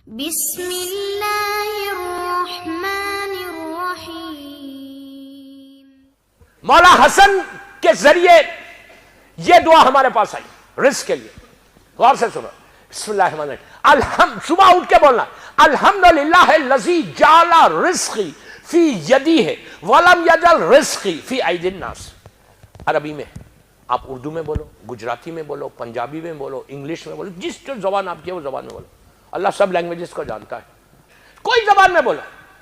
بسم اللہ الرحمن الرحیم۔ مولا حسن کے ذریعے یہ دعا ہمارے پاس آئی رزق کے لیے، غور سے سنو۔ بسم اللہ الرحمن الرحیم، صبح اٹھ کے بولنا الحمدللہ الذی جعل رزقی فی یدی ہے ولم یجعل رزقی فی ایدی الناس۔ عربی میں آپ اردو میں بولو، گجراتی میں بولو، پنجابی میں بولو، انگلش میں بولو، جس جو زبان آپ کی ہے وہ زبان میں بولو۔ اللہ سب لینگویجز کو جانتا ہے، کوئی زبان میں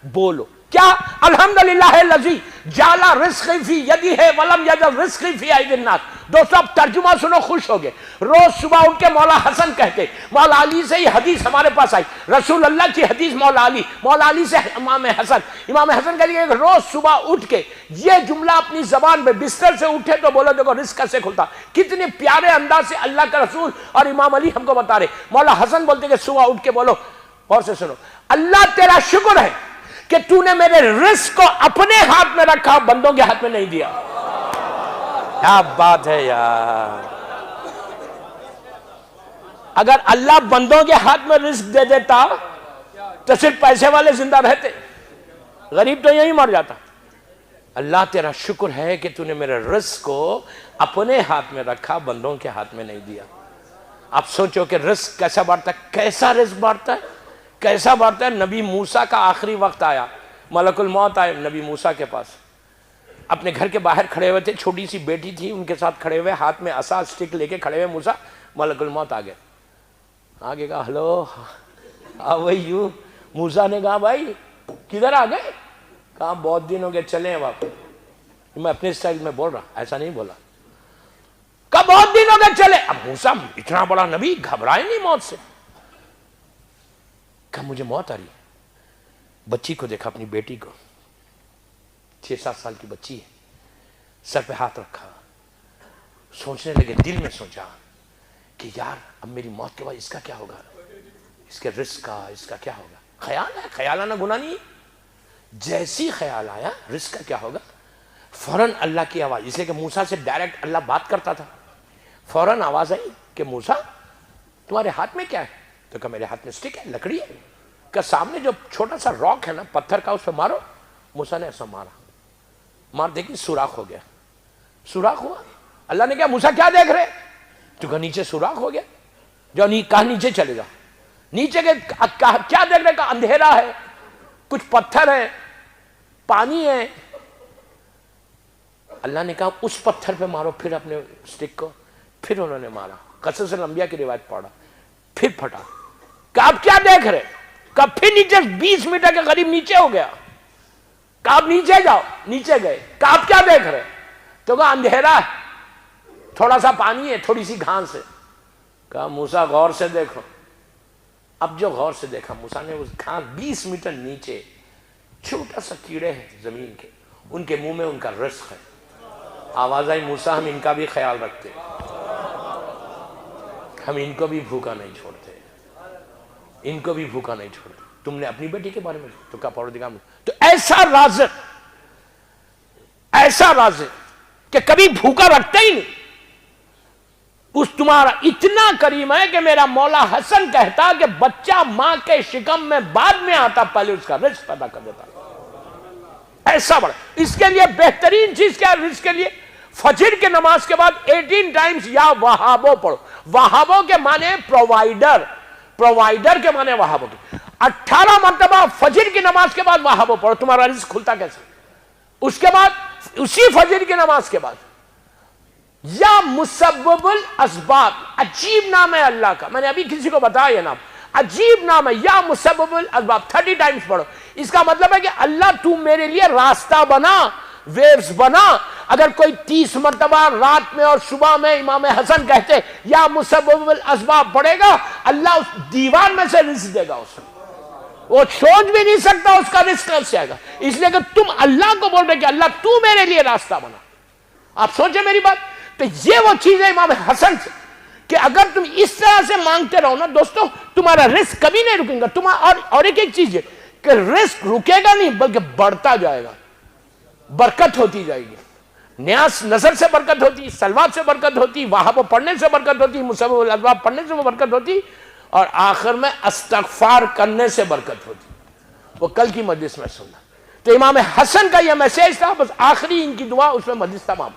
بولو کیا؟ الحمدللہ الذی جعل رزقی فی یدی ہے ولم یجعل رزقی فی ایدی الناس۔ دوستو اب ترجمہ سنو، خوش ہو گئے۔ روز صبح اٹھ کے مولا حسن کہتے، مولا علی سے یہ حدیث ہمارے پاس آئی، رسول اللہ کی حدیث، مولا علی سے امام حسن کہتے ہیں کہ روز صبح اٹھ کے یہ جملہ اپنی زبان پہ بستر سے اٹھے تو بولو دیکھو رزق کیسے کھلتا۔ کتنے پیارے انداز سے اللہ کا رسول اور امام علی ہم کو بتا رہے۔ مولا حسن بولتے کہ صبح اٹھ کے بولو، اور سے سنو، اللہ تیرا شکر ہے کہ تو نے میرے رزق کو اپنے ہاتھ میں رکھا، بندوں کے ہاتھ میں نہیں دیا۔ کیا بات ہے یار! اگر اللہ بندوں کے ہاتھ میں رزق دے دیتا تو صرف پیسے والے زندہ رہتے، غریب تو یہی مر جاتا۔ اللہ تیرا شکر ہے کہ تو نے میرے رزق کو اپنے ہاتھ میں رکھا، بندوں کے ہاتھ میں نہیں دیا۔ آپ سوچو کہ رزق کیسا بانٹتا ہے، کیسا رزق بانٹتا ہے، کیسا بانٹتا ہے۔ نبی موسیٰ کا آخری وقت آیا، ملک الموت آئے نبی موسیٰ کے پاس، اپنے گھر کے باہر کھڑے ہوئے تھے، چھوٹی سی بیٹی تھی ان کے ساتھ کھڑے ہوئے، ہاتھ میں عصا اسٹک لے کے کھڑے ہوئے موسیٰ۔ ملک الموت آ گئے، آگے کہا ہلو ہاؤ آر یو۔ موسیٰ نے کہا بھائی کدھر آ گئے؟ کہا بہت دن ہو گئے، چلے ہیں واپس۔ میں اپنے اسٹائل میں بول رہا، ایسا نہیں بولا، کہا بہت دن ہو گئے چلے۔ اب موسیٰ اتنا بڑا نبی گھبرائے نہیں موت سے، کہا مجھے موت آ رہی ہے۔ بچی کو دیکھا، اپنی بیٹی کو، 6-7 سال کی بچی ہے، سر پہ ہاتھ رکھا، سوچنے لگے، دل میں سوچا کہ یار اب میری موت کے بعد اس کا کیا ہوگا، اس کے رزق کا، اس کا کیا ہوگا۔ خیال ہے، خیال آنا گناہ نہیں ہے۔ جیسی خیال آیا رزق کا کیا ہوگا، فوراً اللہ کی آواز، اس لیے کہ موسیٰ سے ڈائریکٹ اللہ بات کرتا تھا، فوراً آواز آئی کہ موسیٰ تمہارے ہاتھ میں کیا ہے؟ تو کہا میرے ہاتھ میں سٹک ہے، لکڑی ہے۔ کہ سامنے جو چھوٹا سا راک ہے نا پتھر کا، اس پہ مارو۔ موسیٰ نے ایسا مارا، مار دیکھی سوراخ ہو گیا، سوراخ ہوا۔ اللہ نے کہا موسیٰ کیا دیکھ رہے؟ تو کہا نیچے سوراخ ہو گیا۔ جو کہا نیچے چلے جا، نیچے کے کیا دیکھ رہے؟ کہا اندھیرا ہے، کچھ پتھر ہے، پانی ہے۔ اللہ نے کہا اس پتھر پہ مارو پھر اپنے سٹک کو۔ پھر انہوں نے مارا، قصص الانبیاء کی روایت پڑھا، پھر پھٹا۔ کہا اب کیا دیکھ رہے؟ کہا پھر نیچے 20 میٹر کے قریب نیچے ہو گیا۔ کہا اب نیچے جاؤ، نیچے گئے۔ کہا اب کیا دیکھ رہے؟ تو کہا اندھیرا ہے، تھوڑا سا پانی ہے، تھوڑی سی گھاس ہے۔ کہا موسیٰ غور سے دیکھو۔ اب جو غور سے دیکھا موسیٰ نے، اس گھاس 20 میٹر نیچے چھوٹا سا کیڑے ہیں زمین کے، ان کے منہ میں ان کا رزق ہے۔ آواز آئی موسیٰ ہم ان کا بھی خیال رکھتے، ہم ان کو بھی بھوکا نہیں چھوڑتے، ان کو بھی بھوکا نہیں چھوڑتے۔ تم نے اپنی بیٹی کے بارے میں تو کہا پروردگار تو ایسا رازق کہ کبھی بھوکا رکھتا ہی نہیں۔ اس تمہارا اتنا کریم ہے کہ میرا مولا حسن کہتا کہ بچہ ماں کے شکم میں بعد میں آتا، پہلے اس کا رزق پیدا کر دیتا۔ ایسا بڑا، اس کے لیے بہترین چیز کیا ہے رزق کے لیے؟ فجر کے نماز کے بعد 18 ٹائمز یا وہابو پڑھو۔ وہابو کے معنی پرووائیڈر، پرووائیڈر کے معنی وہابو کی 18 مرتبہ فجر کی نماز کے بعد وہابو پڑھو، تمہارا رزق کھلتا کیسے؟ اس کے بعد اسی فجر کی نماز کے بعد یا مسبب الاسباب، عجیب نام ہے اللہ کا، میں نے ابھی کسی کو بتایا یہ نام، عجیب نام ہے، یا مسبب الاسباب 30 ٹائمز پڑھو۔ اس کا مطلب ہے کہ اللہ تو میرے لیے راستہ بنا، ویوز بنا۔ اگر کوئی 30 مرتبہ رات میں اور صبح میں امام حسن کہتے یا مسبب الاسباب پڑھے گا، اللہ اس دیوار میں سے رزق دے گا اسے، وہ سوچ بھی نہیں سکتا اس کا رزق کیسے آئے گا۔ اس لیے کہ تم اللہ کو بول رہے کہ اللہ تو میرے لیے راستہ بنا۔ آپ سوچیں میری بات، تو یہ وہ چیز ہے امام حسن سے کہ اگر تم اس طرح سے مانگتے رہو نا دوستو، تمہارا رزق کبھی نہیں رکے گا۔ اور ایک چیز ہے کہ رزق رکے گا نہیں بلکہ بڑھتا جائے گا، برکت ہوتی جائے گی۔ نیاز نظر سے برکت ہوتی، سلوات سے برکت ہوتی، وہابو پڑھنے سے برکت ہوتی، مسبب الاسباب پڑھنے سے وہ برکت ہوتی، اور آخر میں استغفار کرنے سے برکت ہوتی. وہ کل کی مجلس میں سننا. تو امام حسن کا یہ میسیج تھا، بس آخری ان کی دعا، اس میں مجلس تمام.